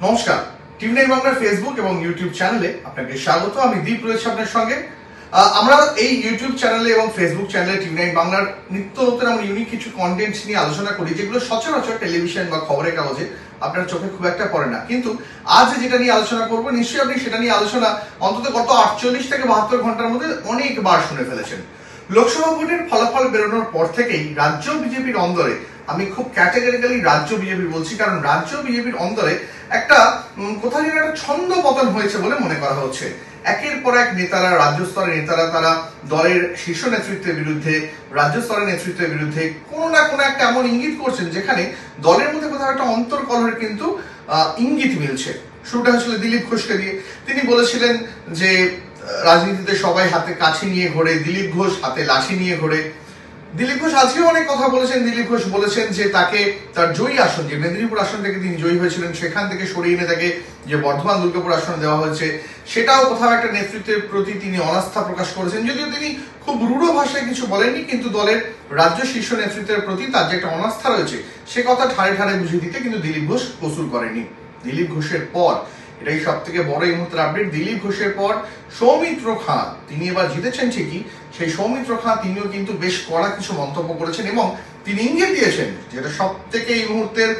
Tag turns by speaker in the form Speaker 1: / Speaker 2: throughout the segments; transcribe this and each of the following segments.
Speaker 1: নমস্কার, টিভি9 বাংলার ফেসবুক এবং ইউটিউব চ্যানেলে আপনাকে স্বাগত। আমি দীপ রয়েছে আপনার সঙ্গে। আমরা এই ইউটিউব চ্যানেলে এবং ফেসবুক চ্যানেলে টিভি9 বাংলার নিত্য নতুন আমরা ইউনিক কিছু কন্টেন্ট নিয়ে আলোচনা করি, যেগুলো সচরাচর টেলিভিশন বা খবরের কাগজে আপনার চোখে খুব একটা পড়ে না। কিন্তু আজ যেটা নিয়ে আলোচনা করবো, নিশ্চয়ই আপনি সেটা নিয়ে আলোচনা অন্তত গত 48 থেকে 72 ঘন্টার মধ্যে অনেকবার শুনে ফেলেছেন। লোকসভা ভোটের ফলাফল বেরোনোর পর থেকেই রাজ্য বিজেপির অন্দরে, আমি খুব ক্যাটেগরিক্যালি রাজ্য বিজেপি বলছি, কারণ রাজ্য বিজেপির অন্দরে একটা কোথাও যেন একটা ছন্দ পতন হয়েছে বলে মনে করা হচ্ছে। একের পর এক নেতারা, রাজ্য স্তরের নেতারা, তারা দলের শীর্ষ নেতৃত্বের বিরুদ্ধে, রাজ্য স্তরের নেতৃত্বের বিরুদ্ধে কোনো না কোনো একটা এমন ইঙ্গিত করছেন যেখানে দলের মধ্যে কোথাও একটা অন্তর্কলহের কিন্তু ইঙ্গিত মিলছে। শুরুটা হয়েছিল দিলীপ ঘোষকে দিয়ে। তিনি বলেছিলেন যে রাজনীতিতে সবাই হাতে কাঠি নিয়ে ঘোরে, দিলীপ ঘোষ হাতে লাঠি নিয়ে ঘোরে। দিলীপ ঘোষ আজকেও অনেক কথা বলেছেন। দিলীপ ঘোষ বলেছেন যে তাকে তার জয়ী আসন, যে মেদিনীপুর আসন থেকে তিনি জয়ী হয়েছিলেন, সেখান থেকে সরিয়ে এনে তাকে যে বর্ধমান দুর্গাপুর আসনে দেওয়া হয়েছে, সেটাও কোথাও একটা নেতৃত্বের প্রতি তিনি অনাস্থা প্রকাশ করেছেন। যদিও তিনি খুব রূঢ় ভাষায় কিছু বলেননি, কিন্তু দলের রাজ্য শীর্ষ নেতৃত্বের প্রতি তার যে একটা অনাস্থা রয়েছে সে কথা ঠাড়ে ঠাড়ে বুঝিয়ে দিতে কিন্তু দিলীপ ঘোষ কসুর করেনি। দিলীপ ঘোষের পর, এটাই সব থেকে বড় এই মুহূর্তের আপডেট, দিলীপ ঘোষের পর সৌমিত্র খাঁ, তিনি এবার জিতেছেন ঠিকই, সেই সৌমিত্র খাঁ তিনিও কিন্তু বেশ কড়া কিছু মন্তব্য করেছেন এবং তিনি ইঙ্গিত দিয়েছেন, যেটা সব থেকে এই মুহূর্তের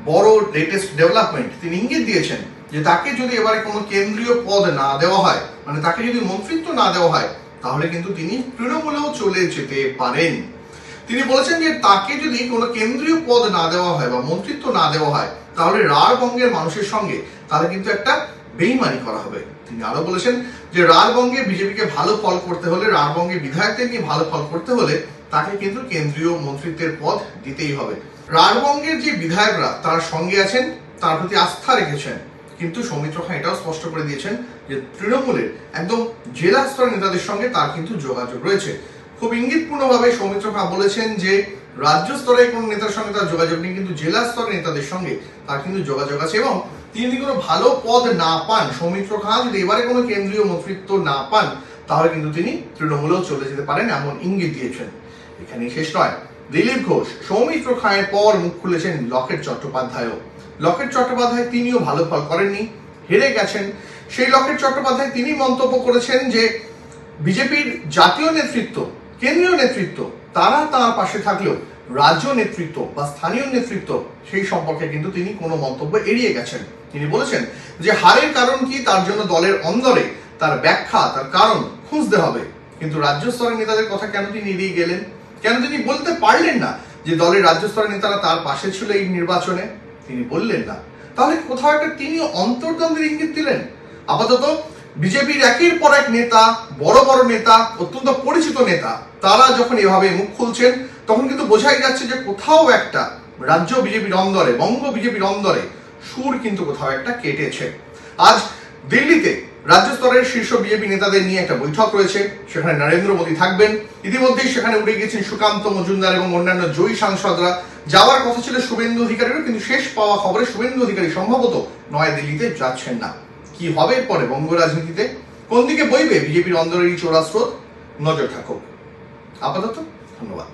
Speaker 1: বড় লেটেস্ট ডেভেলপমেন্ট, তিনি ইঙ্গিত দিয়েছেন যে তাকে যদি এবারে কোনো কেন্দ্রীয় পদ না দেওয়া হয়, মানে তাকে যদি মন্ত্রিত্ব না দেওয়া হয়, তাহলে কিন্তু তিনি তৃণমূলেও চলে যেতে পারেন। তিনি বলেছেন যে তাকে যদি কোনো কেন্দ্রীয় পদ না দেওয়া হয় বা মন্ত্রিত্ব না দেওয়া হয়, তাহলে রাঢ়বঙ্গের মানুষের সঙ্গে তাহলে কিন্তু একটা বেইমানি করা হবে। তিনি আরো বলেছেন যে রাঢ়বঙ্গে বিজেপিকে ভালো ফল করতে হলে, রাঢ়বঙ্গে বিধায়কদের নিয়ে ভালো ফল করতে হলে তাকে কিন্তু কেন্দ্রীয় মন্ত্রিত্বের পদ দিতেই হবে। রাঢ়বঙ্গের যে বিধায়করা তার সঙ্গে আছেন, তার প্রতি আস্থা রেখেছেন, কিন্তু সৌমিত্র খাঁ এটাও স্পষ্ট করে দিয়েছেন যে তৃণমূলের একদম জেলা স্তরের নেতাদের সঙ্গে তার কিন্তু যোগাযোগ রয়েছে। খুব ইঙ্গিতপূর্ণভাবে সৌমিত্র খাঁ বলেছেন যে রাজ্য স্তরে কোন নেতার সঙ্গে তার যোগাযোগ নেই, কিন্তু জেলা স্তরের নেতাদের সঙ্গে তার কিন্তু যোগাযোগ আছে। এবং তিনি যদি কোনো ভালো পদ না পান, সৌমিত্র খাঁ যদি এবারে কোনো কেন্দ্রীয় মন্ত্রিত্ব না পান, তাহলে কিন্তু তিনি তৃণমূলেও চলে যেতে পারেন, এমন ইঙ্গিত দিয়েছেন। এখানেই শেষ নয়, দিলীপ ঘোষ সৌমিত্র খাঁয়ের পর মুখ খুলেছেন লকেট চট্টোপাধ্যায়ও। লকেট চট্টোপাধ্যায় তিনিও ভালো ফল করেননি, হেরে গেছেন। সেই লকেট চট্টোপাধ্যায় তিনি মন্তব্য করেছেন যে বিজেপির জাতীয় নেতৃত্ব, কেন্দ্রীয় নেতৃত্ব, তারা তার পাশে থাকলেও রাজ্য নেতৃত্ব বা স্থানীয় নেতৃত্ব সেই সম্পর্কে কিন্তু তিনি কোনো মন্তব্য এড়িয়ে গেছেন। তিনি বলেছেন যে হারের কারণ কি, তার জন্য দলের অন্দরে তার ব্যাখ্যা, তার কারণ খুঁজতে হবে। কিন্তু রাজ্য স্তরের নেতাদের কথা কেন তিনি এড়িয়ে গেলেন? কেন তিনি বলতে পারলেন না যে দলের রাজ্য স্তরের নেতারা তার পাশে ছিল এই নির্বাচনে? তিনি বললেন না। তাহলে কোথাও একটা তিনি অন্তর্দ্বন্দ্বের ইঙ্গিত দিলেন। আপাতত বিজেপির একের পর এক নেতা, বড় বড় নেতা, অত্যন্ত পরিচিত নেতা, তারা যখন এভাবে মুখ খুলছেন, তখন কিন্তু বোঝাই যাচ্ছে যে কোথাও একটা রাজ্য বিজেপির অন্দরে, বঙ্গ বিজেপির অন্দরে সুর কিন্তু কোথাও একটা কেটেছে। আজ দিল্লিতে রাজ্য স্তরের শীর্ষ বিজেপি নেতাদের নিয়ে একটা বৈঠক রয়েছে, সেখানে নরেন্দ্র মোদী থাকবেন। ইতিমধ্যেই সেখানে উঠে গেছেন সুকান্ত মজুমদার এবং অন্যান্য জয়ী সাংসদরা। যাওয়ার কথা ছিল শুভেন্দু অধিকারীরও, কিন্তু শেষ পাওয়া খবরে শুভেন্দু অধিকারী সম্ভবত নয়াদিল্লিতে যাচ্ছেন না। কি হবে পরে বঙ্গ রাজনীতিতে, কোন দিকে বইবে বিজেপির অন্দরের চোরা স্রোত, নজর থাকুক। আপাতত ধন্যবাদ।